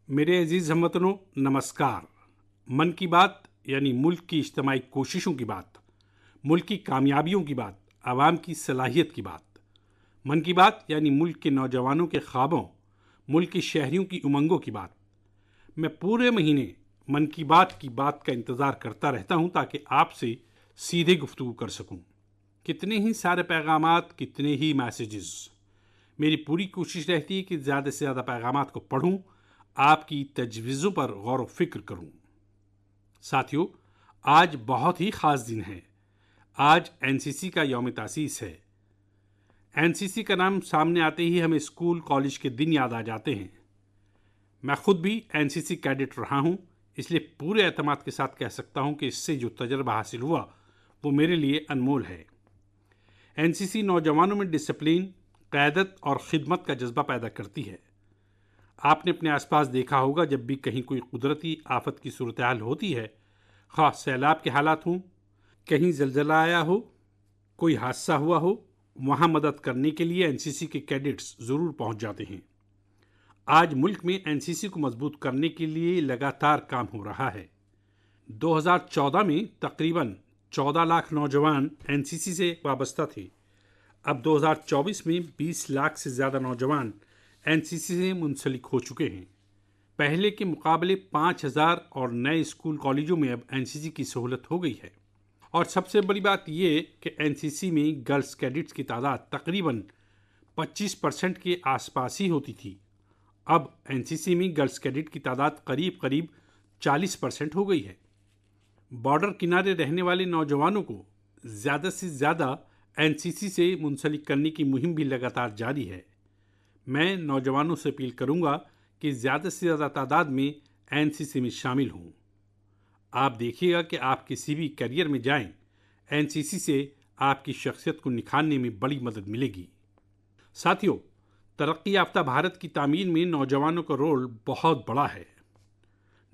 मेरे अजीज़ हमवतनों, नमस्कार। मन की बात यानी मुल्क की इज्तिमाई कोशिशों की बात, मुल्क की कामयाबियों की बात, आवाम की सलाहियत की बात। मन की बात यानी मुल्क के नौजवानों के ख्वाबों, मुल्क के शहरियों की उमंगों की बात। मैं पूरे महीने मन की बात का इंतज़ार करता रहता हूँ ताकि आपसे सीधे गुफ्तगू कर सकूँ। कितने ही सारे पैगामात, कितने ही मैसेजेस। मेरी पूरी कोशिश रहती है कि ज़्यादा से ज़्यादा पैगामात को पढूं, आपकी तजवीज़ों पर गौर व फिक्र करूं। साथियों, आज बहुत ही ख़ास दिन है। आज एनसीसी का यौम तासीस है। एनसीसी का नाम सामने आते ही हमें स्कूल कॉलेज के दिन याद आ जाते हैं। मैं खुद भी एनसीसी कैडेट रहा हूं, इसलिए पूरे एतमाद के साथ कह सकता हूं कि इससे जो तजर्बा हासिल हुआ वो मेरे लिए अनमोल है। एनसीसी नौजवानों में डिसिप्लिन, क़यादत और ख़िदमत का जज्बा पैदा करती है। आपने अपने आसपास देखा होगा, जब भी कहीं कोई कुदरती आफत की सूरत हाल होती है, ख़ास सैलाब के हालात हों, कहीं ज़लज़ला आया हो, कोई हादसा हुआ हो, वहाँ मदद करने के लिए एनसीसी के कैडेट्स ज़रूर पहुँच जाते हैं। आज मुल्क में एनसीसी को मजबूत करने के लिए लगातार काम हो रहा है। 2014 में तकरीबन 14 लाख नौजवान एनसीसी से वाबस्ता थे। अब 2024 में 20 लाख से ज़्यादा नौजवान एनसीसी से मुंसलिक हो चुके हैं। पहले के मुकाबले 5000 और नए स्कूल कॉलेजों में अब एनसीसी की सहूलत हो गई है। और सबसे बड़ी बात यह कि एनसीसी में गर्ल्स कैडेट्स की तादाद तकरीबन 25% के आसपास ही होती थी। अब एनसीसी में गर्ल्स कैडेट की तादाद करीब करीब 40% हो गई है। बॉर्डर किनारे रहने वाले नौजवानों को ज़्यादा से ज़्यादा एनसीसी से मुंसलिक करने की मुहिम भी लगातार जारी है। मैं नौजवानों से अपील करूंगा कि ज़्यादा से ज़्यादा तादाद में एनसीसी में शामिल हों। आप देखिएगा कि आप किसी भी करियर में जाएं, एनसीसी से आपकी शख्सियत को निखारने में बड़ी मदद मिलेगी। साथियों, तरक्की याफ्ता भारत की तामीर में नौजवानों का रोल बहुत बड़ा है।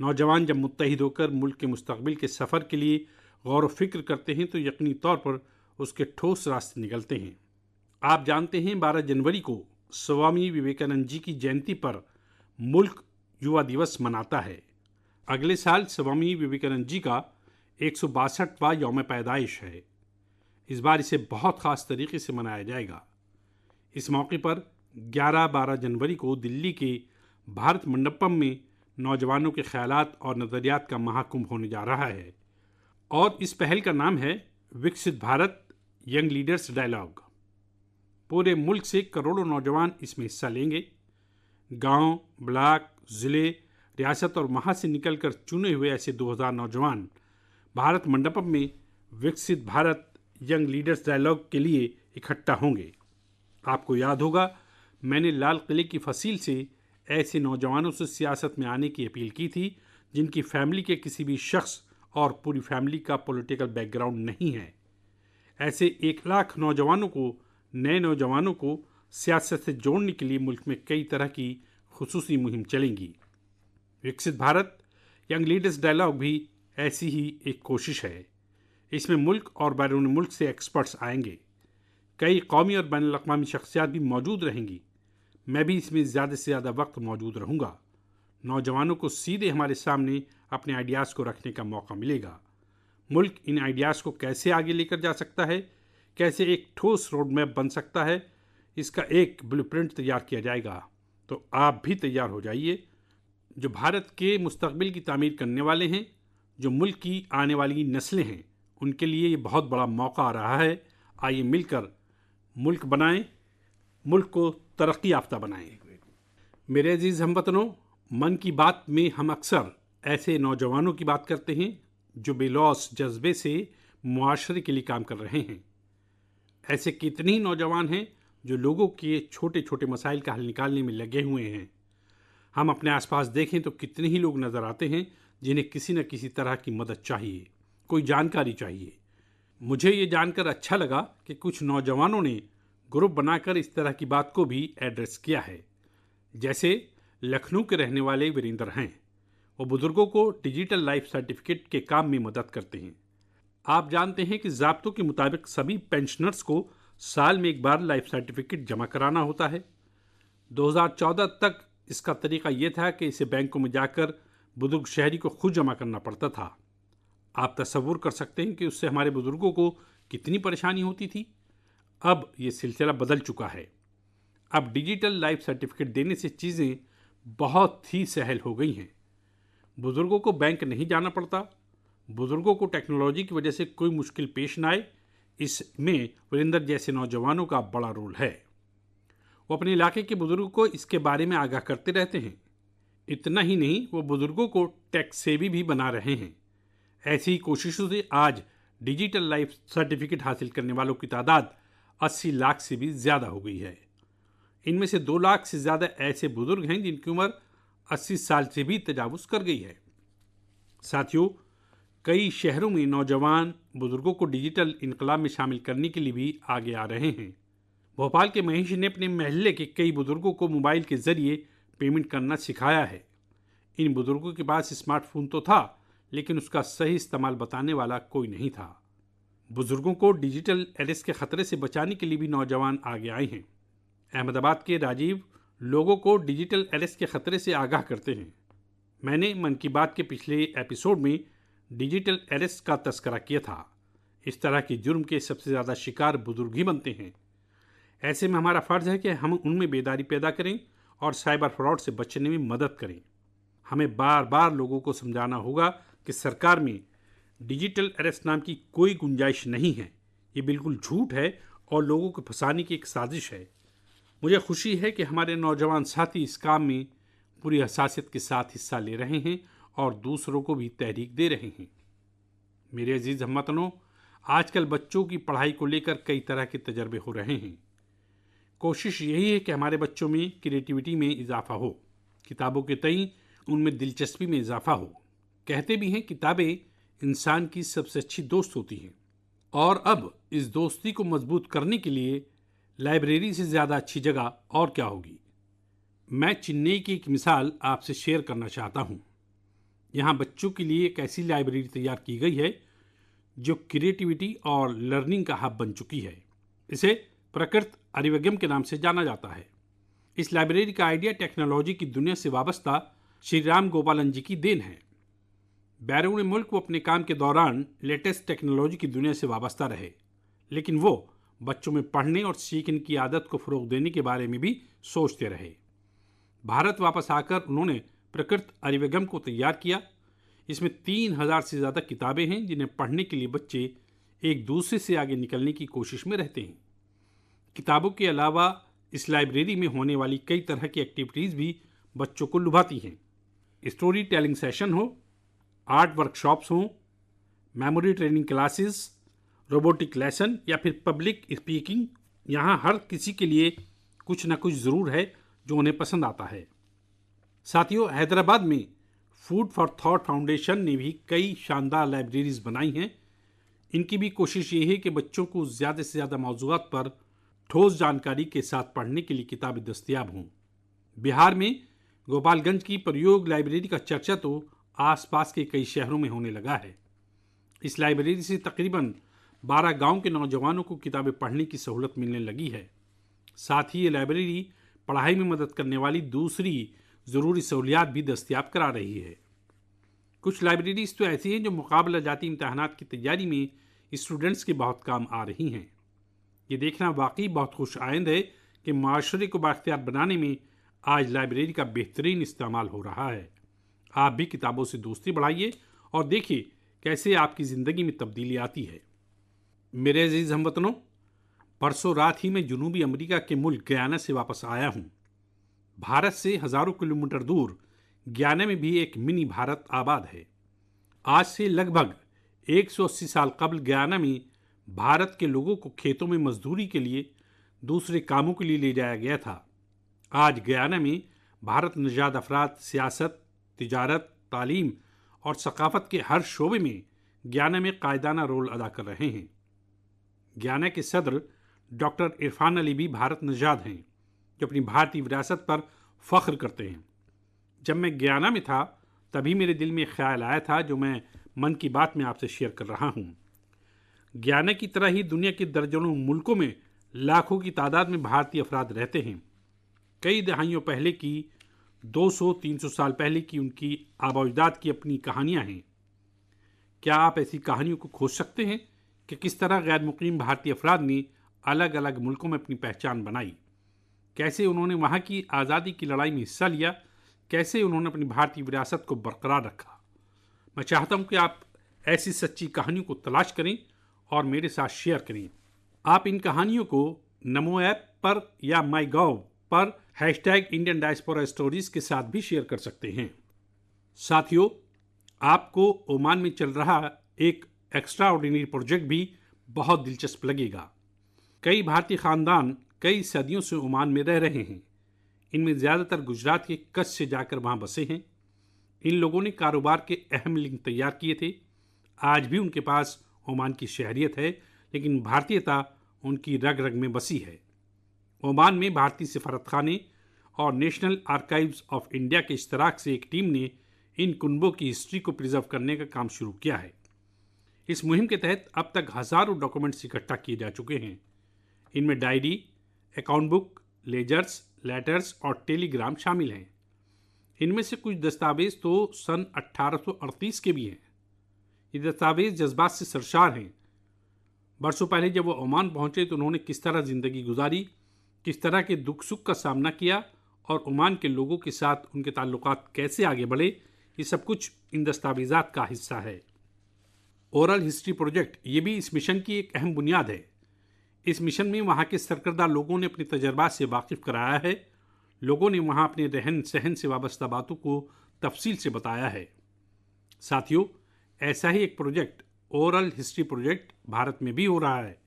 नौजवान जब मुत्तहिद होकर मुल्क के मुस्तकबिल के सफ़र के लिए गौर व फिक्र करते हैं तो यकीनी तौर पर उसके ठोस रास्ते निकलते हैं। आप जानते हैं, 12 जनवरी को स्वामी विवेकानंद जी की जयंती पर मुल्क युवा दिवस मनाता है। अगले साल स्वामी विवेकानंद जी का 162वां यौम पैदाइश है। इस बार इसे बहुत ख़ास तरीके से मनाया जाएगा। इस मौके पर 11-12 जनवरी को दिल्ली के भारत मंडपम में नौजवानों के ख्यालात और नज़रियात का महाकुंभ होने जा रहा है। और इस पहल का नाम है विकसित भारत यंग लीडर्स डायलॉग। पूरे मुल्क से करोड़ों नौजवान इसमें हिस्सा लेंगे। गांव, ब्लॉक, ज़िले, रियासत और वहाँ से निकलकर चुने हुए ऐसे 2000 नौजवान भारत मंडपम में विकसित भारत यंग लीडर्स डायलॉग के लिए इकट्ठा होंगे। आपको याद होगा, मैंने लाल किले की फसील से ऐसे नौजवानों से सियासत में आने की अपील की थी जिनकी फैमिली के किसी भी शख्स और पूरी फैमिली का पॉलिटिकल बैकग्राउंड नहीं है। ऐसे 1 लाख नौजवानों को, नए नौजवानों को सियासत से जोड़ने के लिए मुल्क में कई तरह की खुसूसी मुहिम चलेंगी। विकसित भारत यंग लीडर्स डायलॉग भी ऐसी ही एक कोशिश है। इसमें मुल्क और बैरून मुल्क से एक्सपर्ट्स आएंगे। कई कौमी और बैनुल अक़वामी शख्सियात भी मौजूद रहेंगी। मैं भी इसमें ज़्यादा से ज़्यादा वक्त मौजूद रहूँगा। नौजवानों को सीधे हमारे सामने अपने आइडियाज़ को रखने का मौका मिलेगा। मुल्क इन आइडियाज़ को कैसे आगे लेकर जा सकता है, कैसे एक ठोस रोड मैप बन सकता है, इसका एक ब्लूप्रिंट तैयार किया जाएगा। तो आप भी तैयार हो जाइए। जो भारत के मुस्तकबिल की तामीर करने वाले हैं, जो मुल्क की आने वाली नस्लें हैं, उनके लिए ये बहुत बड़ा मौका आ रहा है। आइए मिलकर मुल्क बनाएं, मुल्क को तरक्की याफ्ता बनाएं। मेरे अजीज़ हमवतनों, मन की बात में हम अक्सर ऐसे नौजवानों की बात करते हैं जो बेलौस जज्बे से मुआशरे के लिए काम कर रहे हैं। ऐसे कितने ही नौजवान हैं जो लोगों के छोटे छोटे मसाइल का हल निकालने में लगे हुए हैं। हम अपने आसपास देखें तो कितने ही लोग नज़र आते हैं जिन्हें किसी न किसी तरह की मदद चाहिए, कोई जानकारी चाहिए। मुझे ये जानकर अच्छा लगा कि कुछ नौजवानों ने ग्रुप बनाकर इस तरह की बात को भी एड्रेस किया है। जैसे लखनऊ के रहने वाले वीरेंद्र हैं, वो बुजुर्गों को डिजिटल लाइफ सर्टिफिकेट के काम में मदद करते हैं। आप जानते हैं कि ज़ाब्तों के मुताबिक सभी पेंशनर्स को साल में एक बार लाइफ सर्टिफिकेट जमा कराना होता है। 2014 तक इसका तरीका यह था कि इसे बैंकों में जाकर बुजुर्ग शहरी को खुद जमा करना पड़ता था। आप तसव्वुर कर सकते हैं कि उससे हमारे बुजुर्गों को कितनी परेशानी होती थी। अब ये सिलसिला बदल चुका है। अब डिजिटल लाइफ सर्टिफिकेट देने से चीज़ें बहुत ही सहल हो गई हैं। बुजुर्गों को बैंक नहीं जाना पड़ता। बुजुर्गों को टेक्नोलॉजी की वजह से कोई मुश्किल पेश ना आए, इसमें वीरेंद्र जैसे नौजवानों का बड़ा रोल है। वो अपने इलाके के बुजुर्गों को इसके बारे में आगाह करते रहते हैं। इतना ही नहीं, वो बुजुर्गों को टैक्स सेवी भी बना रहे हैं। ऐसी ही कोशिशों से आज डिजिटल लाइफ सर्टिफिकेट हासिल करने वालों की तादाद 80 लाख से भी ज़्यादा हो गई है। इनमें से 2 लाख से ज़्यादा ऐसे बुजुर्ग हैं जिनकी उम्र 80 साल से भी तजावुज़ कर गई है। साथियों, कई शहरों में नौजवान बुजुर्गों को डिजिटल इनकलाब में शामिल करने के लिए भी आगे आ रहे हैं। भोपाल के महेश ने अपने मोहल्ले के कई बुजुर्गों को मोबाइल के जरिए पेमेंट करना सिखाया है। इन बुजुर्गों के पास स्मार्टफोन तो था, लेकिन उसका सही इस्तेमाल बताने वाला कोई नहीं था। बुजुर्गों को डिजिटल अरेस्ट के खतरे से बचाने के लिए भी नौजवान आगे आए हैं। अहमदाबाद के राजीव लोगों को डिजिटल अरेस्ट के खतरे से आगाह करते हैं। मैंने मन की बात के पिछले एपिसोड में डिजिटल अरेस्ट का तस्करा किया था। इस तरह के जुर्म के सबसे ज़्यादा शिकार बुजुर्ग ही बनते हैं। ऐसे में हमारा फ़र्ज़ है कि हम उनमें बेदारी पैदा करें और साइबर फ्रॉड से बचने में मदद करें। हमें बार बार लोगों को समझाना होगा कि सरकार में डिजिटल अरेस्ट नाम की कोई गुंजाइश नहीं है। ये बिल्कुल झूठ है और लोगों को फंसाने की एक साजिश है। मुझे खुशी है कि हमारे नौजवान साथी इस काम में पूरी हसासियत के साथ हिस्सा ले रहे हैं और दूसरों को भी तहरीक दे रहे हैं। मेरे अजीज हमवतनों, आजकल बच्चों की पढ़ाई को लेकर कई तरह के तजर्बे हो रहे हैं। कोशिश यही है कि हमारे बच्चों में क्रिएटिविटी में इजाफा हो, किताबों के तई उनमें दिलचस्पी में इजाफा हो। कहते भी हैं किताबें इंसान की सबसे अच्छी दोस्त होती हैं, और अब इस दोस्ती को मजबूत करने के लिए लाइब्रेरी से ज़्यादा अच्छी जगह और क्या होगी। मैं चेन्नई की एक मिसाल आपसे शेयर करना चाहता हूँ। यहाँ बच्चों के लिए एक ऐसी लाइब्रेरी तैयार की गई है जो क्रिएटिविटी और लर्निंग का हब बन चुकी है। इसे प्रकृत अरिवगम के नाम से जाना जाता है। इस लाइब्रेरी का आइडिया टेक्नोलॉजी की दुनिया से वाबस्ता श्री राम गोपालन जी की देन है। बैरून मुल्क वो अपने काम के दौरान लेटेस्ट टेक्नोलॉजी की दुनिया से वाबस्ता रहे, लेकिन वो बच्चों में पढ़ने और सीखने की आदत को फ़रोग़ देने के बारे में भी सोचते रहे। भारत वापस आकर उन्होंने प्रकृत अरिवगम को तैयार किया। इसमें 3000 से ज़्यादा किताबें हैं जिन्हें पढ़ने के लिए बच्चे एक दूसरे से आगे निकलने की कोशिश में रहते हैं। किताबों के अलावा इस लाइब्रेरी में होने वाली कई तरह की एक्टिविटीज़ भी बच्चों को लुभाती हैं। स्टोरी टेलिंग सेशन हो, आर्ट वर्कशॉप्स हों, memory training classes, robotic lesson या फिर पब्लिक स्पीकिंग, यहाँ हर किसी के लिए कुछ ना कुछ ज़रूर है जो उन्हें पसंद आता है। साथियों, हैदराबाद में फूड फॉर थॉट फाउंडेशन ने भी कई शानदार लाइब्रेरीज बनाई हैं। इनकी भी कोशिश ये है कि बच्चों को ज़्यादा से ज़्यादा मौज़ूआत पर ठोस जानकारी के साथ पढ़ने के लिए किताबें दस्तयाब हों। बिहार में गोपालगंज की प्रयोग लाइब्रेरी का चर्चा तो आसपास के कई शहरों में होने लगा है। इस लाइब्रेरी से तकरीबन 12 गांव के नौजवानों को किताबें पढ़ने की सहूलत मिलने लगी है। साथ ही ये लाइब्रेरी पढ़ाई में मदद करने वाली दूसरी ज़रूरी सहूलियात भी दस्तयाब करा रही है। कुछ लाइब्रेरीज तो ऐसी हैं जो मुकाबला जाती इम्तहानात की तैयारी में स्टूडेंट्स के बहुत काम आ रही हैं। ये देखना वाकई बहुत खुश आइंद है कि माशरे को बाख्तियार बनाने में आज लाइब्रेरी का बेहतरीन इस्तेमाल हो रहा है। आप भी किताबों से दोस्ती बढ़ाइए और देखिए कैसे आपकी ज़िंदगी में तब्दीली आती है। मेरे अजीज़ हमवतनों, परसों रात ही मैं जनूबी अमेरिका के मुल्क गयाना से वापस आया हूँ। भारत से हज़ारों किलोमीटर दूर गयाना में भी एक मिनी भारत आबाद है। आज से लगभग 180 साल कबल गयाना में भारत के लोगों को खेतों में मजदूरी के लिए दूसरे कामों के लिए ले जाया गया था। आज गयाना में भारत नजाद अफराद सियासत, तिजारत, तालीम और सकाफ़त के हर शोबे में गयाना में कायदाना रोल अदा कर रहे हैं। गयाना के सदर डॉक्टर इरफान अली भी भारत नजाद हैं, जो अपनी भारतीय विरासत पर फ़ख्र करते हैं। जब मैं गयाना में था तभी मेरे दिल में ख्याल आया था जो मैं मन की बात में आपसे शेयर कर रहा हूँ। गयाना की तरह ही दुनिया के दर्जनों मुल्कों में लाखों की तादाद में भारतीय अफराद रहते हैं। कई दहाइयों पहले की 200-300 साल पहले की उनकी आबाओ-अजदाद की अपनी कहानियां हैं। क्या आप ऐसी कहानियों को खोज सकते हैं कि किस तरह गैर मुकीम भारतीय अफराद ने अलग अलग मुल्कों में अपनी पहचान बनाई, कैसे उन्होंने वहाँ की आज़ादी की लड़ाई में हिस्सा लिया, कैसे उन्होंने अपनी भारतीय विरासत को बरकरार रखा। मैं चाहता हूँ कि आप ऐसी सच्ची कहानियों को तलाश करें और मेरे साथ शेयर करें। आप इन कहानियों को नमो ऐप पर या माई गॉव पर #इंडियन डायस्पोरा स्टोरीज के साथ भी शेयर कर सकते हैं। साथियों, आपको ओमान में चल रहा एक एक्स्ट्रा ऑर्डिनरी प्रोजेक्ट भी बहुत दिलचस्प लगेगा। कई भारतीय खानदान कई सदियों से ओमान में रह रहे हैं। इनमें ज़्यादातर गुजरात के कच्छ से जाकर वहाँ बसे हैं। इन लोगों ने कारोबार के अहम लिंक तैयार किए थे। आज भी उनके पास ओमान की शहरियत है, लेकिन भारतीयता उनकी रग रग में बसी है। ओमान में भारतीय सफारतखाने और नेशनल आर्काइव्स ऑफ इंडिया के इश्तराक से एक टीम ने इन कुनबों की हिस्ट्री को प्रिजर्व करने का काम शुरू किया है। इस मुहिम के तहत अब तक हज़ारों डॉक्यूमेंट्स इकट्ठा किए जा चुके हैं। इनमें diary, account book, ledgers, letters और टेलीग्राम शामिल हैं। इनमें से कुछ दस्तावेज तो सन 1838 के भी हैं। ये दस्तावेज जज्बात से सरशार हैं। बरसों पहले जब वो ओमान पहुंचे तो उन्होंने किस तरह ज़िंदगी गुजारी, किस तरह के दुख सुख का सामना किया और ओमान के लोगों के साथ उनके ताल्लुकात कैसे आगे बढ़े, ये सब कुछ इन दस्तावेजात का हिस्सा है। ओरल हिस्ट्री प्रोजेक्ट ये भी इस मिशन की एक अहम बुनियाद है। इस मिशन में वहाँ के सरकर्दा लोगों ने अपने तजर्बात से वाकिफ कराया है। लोगों ने वहाँ अपने रहन सहन से वाबस्ता बातों को तफसील से बताया है। साथियों, ऐसा ही एक project oral history project Bharat में भी हो रहा है।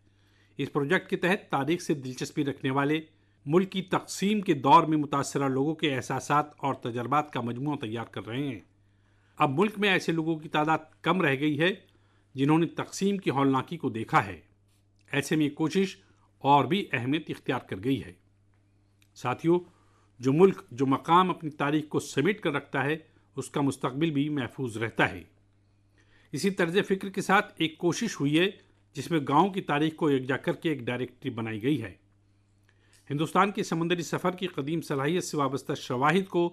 इस प्रोजेक्ट के तहत तारीख से दिलचस्पी रखने वाले मुल्क की तकसीम के दौर में मुतासरा लोगों के एहसासात और तजर्बात का मजमूआ तैयार कर रहे हैं। अब मुल्क में ऐसे लोगों की तादाद कम रह गई है जिन्होंने तकसीम की हौलनाकी को देखा है। ऐसे में कोशिश और भी अहमियत इख्तियार कर गई है। साथियों, जो मुल्क जो मकाम अपनी तारीख को समेट कर रखता है, उसका मुस्तकबिल भी महफूज रहता है। इसी तर्ज फ़िक्र के साथ एक कोशिश हुई है जिसमें गाँव की तारीख को यकजा करके एक डायरेक्टरी बनाई गई है। हिंदुस्तान के समंदरी सफ़र की कदीम सलाहियत से वाबस्ता शवाहिद को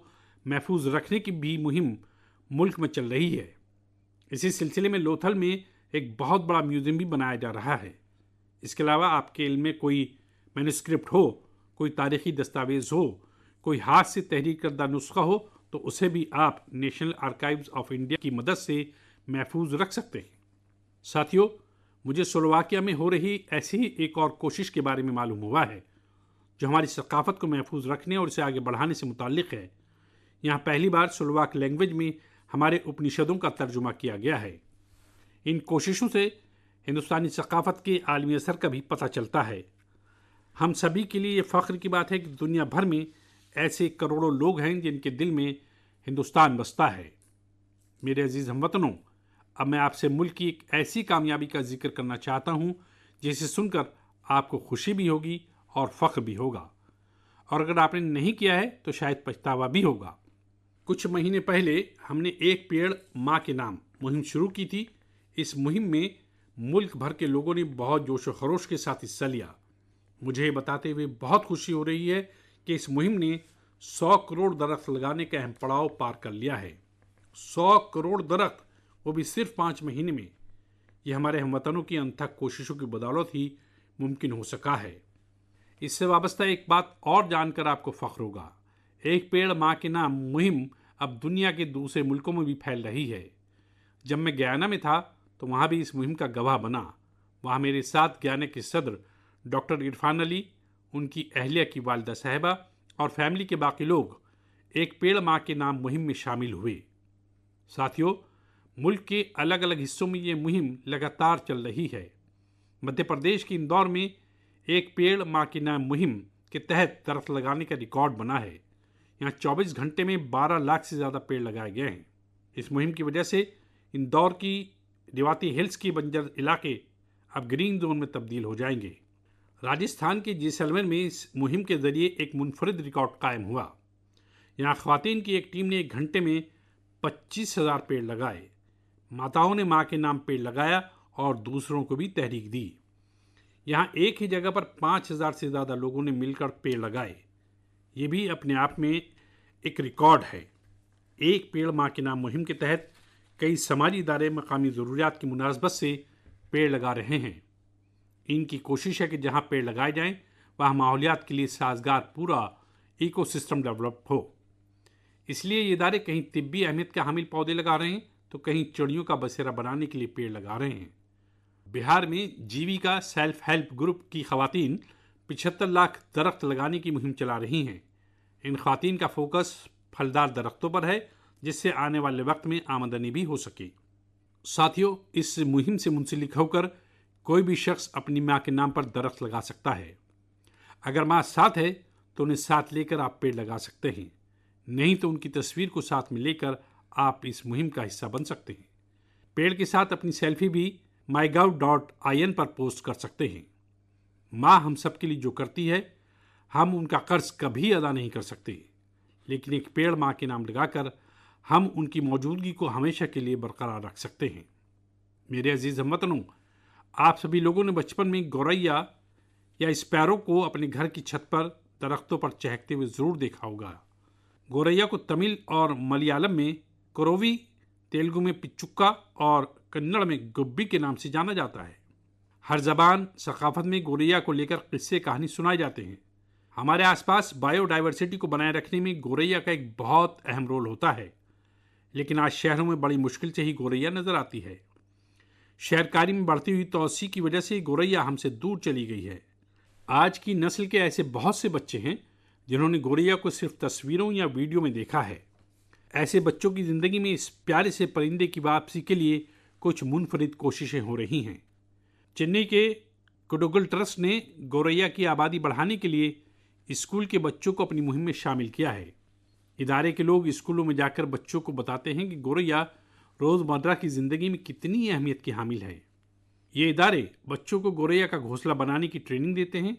महफूज रखने की भी मुहिम मुल्क में चल रही है। इसी सिलसिले में लोथल में एक बहुत बड़ा म्यूज़ियम भी बनाया जा रहा है। इसके अलावा आपके इल्म में कोई मैन्युस्क्रिप्ट हो, कोई तारीख़ी दस्तावेज़ हो, कोई हाथ से तहरीर करदा नुस्खा हो, तो उसे भी आप नेशनल आर्काइव्स ऑफ इंडिया की मदद से महफूज रख सकते हैं। साथियों, मुझे स्लोवाकिया में हो रही ऐसी ही एक और कोशिश के बारे में मालूम हुआ है जो हमारी सकाफ़त को महफूज रखने और इसे आगे बढ़ाने से मुताल्लिक़ है। यहाँ पहली बार स्लोवाक लैंग्वेज में हमारे उपनिषदों का तर्जुमा किया गया है। इन कोशिशों से हिंदुस्तानी सकाफ़त के आलमी असर का भी पता चलता है। हम सभी के लिए ये फ़ख्र की बात है कि दुनिया भर में ऐसे करोड़ों लोग हैं जिनके दिल में हिंदुस्तान बसता है। मेरे अजीज़ हमवतनों, अब मैं आपसे मुल्क की एक ऐसी कामयाबी का जिक्र करना चाहता हूँ जिसे सुनकर आपको खुशी भी होगी और फ़ख्र भी होगा, और अगर आपने नहीं किया है तो शायद पछतावा भी होगा। कुछ महीने पहले हमने एक पेड़ माँ के नाम मुहिम शुरू की थी। इस मुहिम में मुल्क भर के लोगों ने बहुत जोश व खरोश के साथ हिस्सा लिया। मुझे बताते हुए बहुत खुशी हो रही है कि इस मुहिम ने 100 करोड़ दरख्त लगाने का अहम पड़ाव पार कर लिया है। 100 करोड़ दरख्त, वो भी सिर्फ 5 महीने में। ये हमारे हमवतनों की अनथक कोशिशों की बदौलत ही मुमकिन हो सका है। इससे वाबस्ता एक बात और जानकर आपको फ़ख्र होगा। एक पेड़ माँ के नाम मुहिम अब दुनिया के दूसरे मुल्कों में भी फैल रही है। जब मैं गयाना में था तो वहाँ भी इस मुहिम का गवाह बना। वहाँ मेरे साथ गयाना के सदर डॉक्टर इरफान अली, उनकी अहलिया की वालिदा साहिबा और फैमिली के बाकी लोग एक पेड़ माँ के नाम मुहिम में शामिल हुए। साथियों, मुल्क के अलग अलग हिस्सों में ये मुहिम लगातार चल रही है। मध्य प्रदेश के इंदौर में एक पेड़ माँ के नाम मुहिम के तहत दरख्त लगाने का रिकॉर्ड बना है। यहाँ 24 घंटे में 12 लाख से ज़्यादा पेड़ लगाए गए हैं। इस मुहिम की वजह से इंदौर की रिवाती हिल्स की बंजर इलाके अब ग्रीन जोन में तब्दील हो जाएंगे। राजस्थान के जैसलमेर में इस मुहिम के ज़रिए एक मुनफरिद रिकॉर्ड कायम हुआ। यहाँ ख़वातीन की एक टीम ने 1 घंटे में 25,000 पेड़ लगाए। माताओं ने माँ के नाम पेड़ लगाया और दूसरों को भी तहरीक दी। यहाँ एक ही जगह पर 5,000 से ज़्यादा लोगों ने मिलकर पेड़ लगाए। ये भी अपने आप में एक रिकॉर्ड है। एक पेड़ माँ के नाम मुहिम के तहत कई समाजी इदारे मकामी ज़रूरियात की मुनासबत से पेड़ लगा रहे हैं। इनकी कोशिश है कि जहाँ पेड़ लगाए जाएं वहाँ माहौलियात के लिए साजगार पूरा इकोसिस्टम डेवलप हो। इसलिए ये इदारे कहीं तिब्बी अहमियत के हामिल पौधे लगा रहे हैं तो कहीं चिड़ियों का बसेरा बनाने के लिए पेड़ लगा रहे हैं। बिहार में जीविका सेल्फ हेल्प ग्रुप की खवातीन 75 लाख दरख्त लगाने की मुहिम चला रही हैं। इन खवातीन का फोकस फलदार दरख्तों पर है जिससे आने वाले वक्त में आमदनी भी हो सके। साथियों, इस मुहिम से मुंसलिक होकर कोई भी शख्स अपनी माँ के नाम पर दरख्त लगा सकता है। अगर माँ साथ है तो उन्हें साथ लेकर आप पेड़ लगा सकते हैं, नहीं तो उनकी तस्वीर को साथ में लेकर आप इस मुहिम का हिस्सा बन सकते हैं। पेड़ के साथ अपनी सेल्फी भी mygov.in पर पोस्ट कर सकते हैं। माँ हम सब के लिए जो करती है हम उनका कर्ज कभी अदा नहीं कर सकते, लेकिन एक पेड़ माँ के नाम लगाकर हम उनकी मौजूदगी को हमेशा के लिए बरकरार रख सकते हैं। मेरे अजीज हमवतनों, आप सभी लोगों ने बचपन में गौरैया या स्पैरो को अपने घर की छत पर दरख्तों पर चहकते हुए ज़रूर देखा होगा। गौरैया को तमिल और मलयालम में कोरोवी, तेलुगु में पिच्चुक्का और कन्नड़ में गुब्बी के नाम से जाना जाता है। हर जबान सकाफत में गौरैया को लेकर किस्से कहानी सुनाए जाते हैं। हमारे आसपास बायोडाइवर्सिटी को बनाए रखने में गौरैया का एक बहुत अहम रोल होता है, लेकिन आज शहरों में बड़ी मुश्किल से ही गौरैया नजर आती है। शहरकारी में बढ़ती हुई तौसी की वजह से गौरैया हमसे दूर चली गई है। आज की नस्ल के ऐसे बहुत से बच्चे हैं जिन्होंने गौरैया को सिर्फ तस्वीरों या वीडियो में देखा है। ऐसे बच्चों की ज़िंदगी में इस प्यारे से परिंदे की वापसी के लिए कुछ मुनफरिद कोशिशें हो रही हैं। चेन्नई के कुडुगल ट्रस्ट ने गौरैया की आबादी बढ़ाने के लिए स्कूल के बच्चों को अपनी मुहिम में शामिल किया है। इदारे के लोग स्कूलों में जाकर बच्चों को बताते हैं कि गौरैया रोज़मर्रा की ज़िंदगी में कितनी अहमियत की हामिल है। ये इदारे बच्चों को गौरैया का घोंसला बनाने की ट्रेनिंग देते हैं।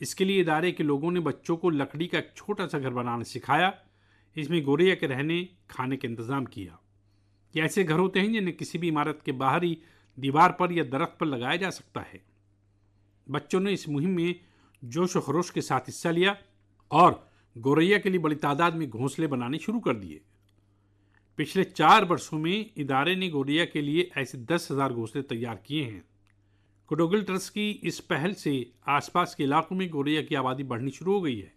इसके लिए इदारे के लोगों ने बच्चों को लकड़ी का एक छोटा सा घर बनाना सिखाया। इसमें गौरैया के रहने खाने का इंतज़ाम किया। ये ऐसे घर होते हैं जिन्हें किसी भी इमारत के बाहरी दीवार पर या दरख्त पर लगाया जा सकता है। बच्चों ने इस मुहिम में जोश व खरोश के साथ हिस्सा लिया और गौरैया के लिए बड़ी तादाद में घोंसले बनाने शुरू कर दिए। पिछले 4 वर्षों में इदारे ने गौरैया के लिए ऐसे 10,000 घोंसले तैयार किए हैं। कुडुगल ट्रस्ट की इस पहल से आसपास के इलाकों में गौरैया की आबादी बढ़नी शुरू हो गई है।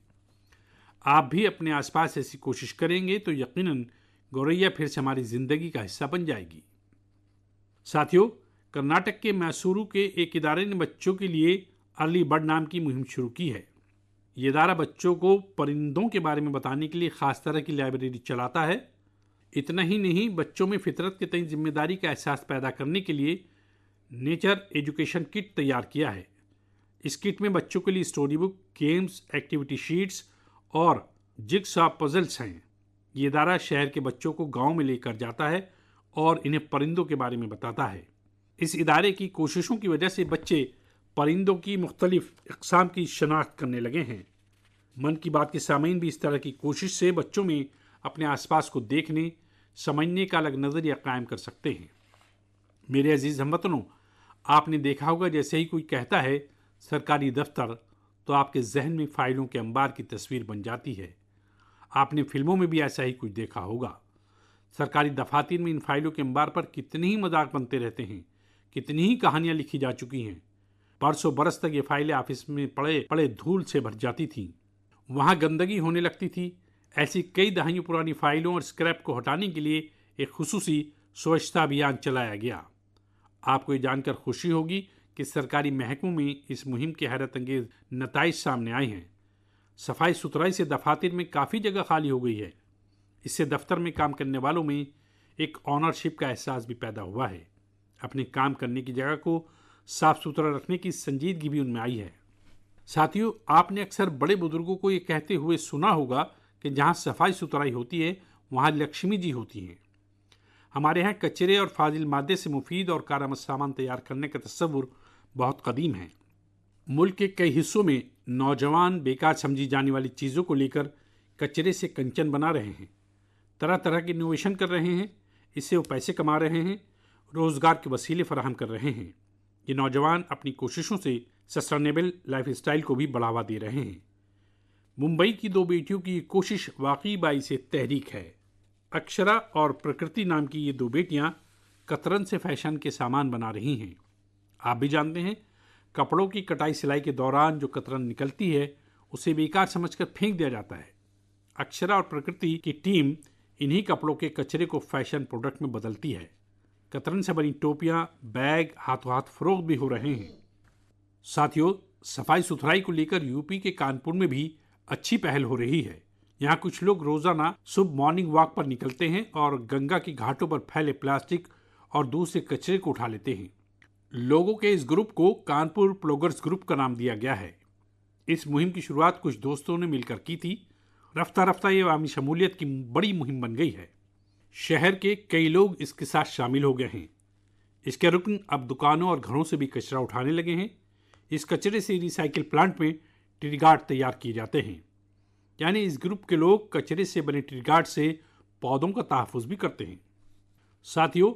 आप भी अपने आसपास ऐसी कोशिश करेंगे तो यकीनन गौरैया फिर से हमारी ज़िंदगी का हिस्सा बन जाएगी। साथियों, कर्नाटक के मैसूरू के एक इदारे ने बच्चों के लिए अर्ली बर्ड नाम की मुहिम शुरू की है। ये इदारा बच्चों को परिंदों के बारे में बताने के लिए ख़ास तरह की लाइब्रेरी चलाता है। इतना ही नहीं, बच्चों में फितरत के तय जिम्मेदारी का एहसास पैदा करने के लिए नेचर एजुकेशन किट तैयार किया है। इस किट में बच्चों के लिए story book, games, activity sheets और जिगसॉ पजल्स हैं। ये इदारा शहर के बच्चों को गांव में लेकर जाता है और इन्हें परिंदों के बारे में बताता है। इस इदारे की कोशिशों की वजह से बच्चे परिंदों की मुख्तलिफ अक़साम की शनाख्त करने लगे हैं। मन की बात के सामीन भी इस तरह की कोशिश से बच्चों में अपने आसपास को देखने, समझने का अलग नज़रिया कायम कर सकते हैं। मेरे अजीज़ हमवतनों, आपने देखा होगा जैसे ही कोई कहता है सरकारी दफ्तर तो आपके जहन में फ़ाइलों के अंबार की तस्वीर बन जाती है। आपने फिल्मों में भी ऐसा ही कुछ देखा होगा। सरकारी दफातर में इन फाइलों के अंबार पर कितने ही मजाक बनते रहते हैं, कितनी ही कहानियाँ लिखी जा चुकी हैं। बरसों बरस तक ये फाइलें ऑफिस में पड़े पड़े धूल से भर जाती थीं। वहाँ गंदगी होने लगती थी। ऐसी कई दहाइयों पुरानी फाइलों और स्क्रैप को हटाने के लिए एक खुसूसी स्वच्छता अभियान चलाया गया। आपको ये जानकर खुशी होगी कि सरकारी महकमों में इस मुहिम के हैरत अंगेज नताइज सामने आए हैं। सफाई सुथराई से दफातर में काफ़ी जगह खाली हो गई है। इससे दफ्तर में काम करने वालों में एक ऑनरशिप का एहसास भी पैदा हुआ है। अपने काम करने की जगह को साफ सुथरा रखने की संजीदगी भी उनमें आई है। साथियों, आपने अक्सर बड़े बुजुर्गों को ये कहते हुए सुना होगा कि जहाँ सफाई सुथराई होती है वहाँ लक्ष्मी जी होती हैं। हमारे यहाँ कचरे और फाजिल मादे से मुफीद और कारामद सामान तैयार करने का तस्वुर बहुत कदीम है। मुल्क के कई हिस्सों में नौजवान बेकार समझी जाने वाली चीज़ों को लेकर कचरे से कंचन बना रहे हैं, तरह तरह के इनोवेशन कर रहे हैं। इससे वो पैसे कमा रहे हैं, रोज़गार के वसीले फराहम कर रहे हैं। ये नौजवान अपनी कोशिशों से सस्टेनेबल लाइफस्टाइल को भी बढ़ावा दे रहे हैं। मुंबई की दो बेटियों की ये कोशिश वाकई बाइसे तहरीक है। अक्षरा और प्रकृति नाम की ये दो बेटियां कतरन से फैशन के सामान बना रही हैं। आप भी जानते हैं, कपड़ों की कटाई सिलाई के दौरान जो कतरन निकलती है उसे बेकार समझकर फेंक दिया जाता है। अक्षरा और प्रकृति की टीम इन्हीं कपड़ों के कचरे को फैशन प्रोडक्ट में बदलती है। कतरन से बनी टोपियां, बैग हाथों हाथ फरोख्त भी हो रहे हैं। साथियों, सफाई सुथराई को लेकर यूपी के कानपुर में भी अच्छी पहल हो रही है। यहाँ कुछ लोग रोजाना सुबह मॉर्निंग वॉक पर निकलते हैं और गंगा की घाटों पर फैले प्लास्टिक और दूसरे कचरे को उठा लेते हैं। लोगों के इस ग्रुप को कानपुर प्लॉगर्स ग्रुप का नाम दिया गया है। इस मुहिम की शुरुआत कुछ दोस्तों ने मिलकर की थी। रफ्ता रफ्ता ये अवामी शमूलियत की बड़ी मुहिम बन गई है। शहर के कई लोग इसके साथ शामिल हो गए हैं। इसके रुकन अब दुकानों और घरों से भी कचरा उठाने लगे हैं। इस कचरे से रिसाइकिल प्लांट में ट्रीगार्ड तैयार किए जाते हैं। यानी इस ग्रुप के लोग कचरे से बने ट्रीगार्ड से पौधों का तहफ़्फ़ुज़ भी करते हैं। साथियों,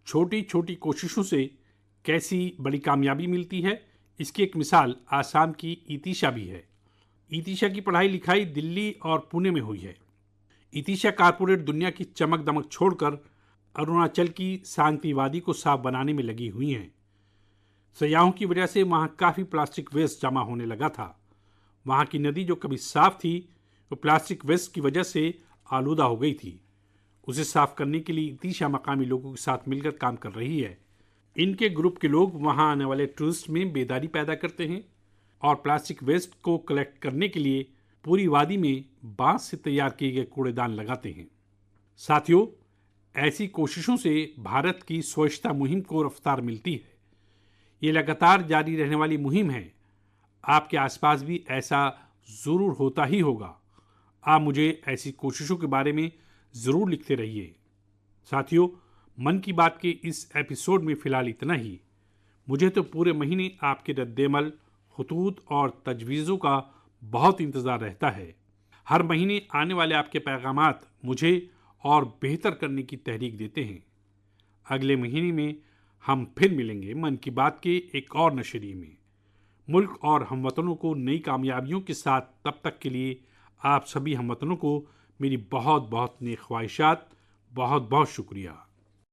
छोटी छोटी कोशिशों से कैसी बड़ी कामयाबी मिलती है, इसकी एक मिसाल आसाम की इतिशा भी है। इतिशा की पढ़ाई लिखाई दिल्ली और पुणे में हुई है। इतिशा कारपोरेट दुनिया की चमक दमक छोड़कर अरुणाचल की सांगती वादी को साफ बनाने में लगी हुई हैं। सयाहों की वजह से वहाँ काफ़ी प्लास्टिक वेस्ट जमा होने लगा था। वहाँ की नदी जो कभी साफ थी वो प्लास्टिक वेस्ट की वजह से आलूदा हो गई थी। उसे साफ करने के लिए इतिशा मकामी लोगों के साथ मिलकर काम कर रही है। इनके ग्रुप के लोग वहाँ आने वाले टूरिस्ट में बेदारी पैदा करते हैं और प्लास्टिक वेस्ट को कलेक्ट करने के लिए पूरी वादी में बांस से तैयार किए गए कूड़ेदान लगाते हैं। साथियों, ऐसी कोशिशों से भारत की स्वच्छता मुहिम को रफ्तार मिलती है। ये लगातार जारी रहने वाली मुहिम है। आपके आसपास भी ऐसा ज़रूर होता ही होगा। आप मुझे ऐसी कोशिशों के बारे में ज़रूर लिखते रहिए। साथियों, मन की बात के इस एपिसोड में फ़िलहाल इतना ही। मुझे तो पूरे महीने आपके रद्देमल, खुतूत और तजवीज़ों का बहुत इंतज़ार रहता है। हर महीने आने वाले आपके पैगामात मुझे और बेहतर करने की तहरीक देते हैं। अगले महीने में हम फिर मिलेंगे मन की बात के एक और नशरी में, मुल्क और हमवतनों को नई कामयाबियों के साथ। तब तक के लिए आप सभी हमवतनों को मेरी बहुत बहुत नेक ख्वाहिशात। बहुत बहुत शुक्रिया।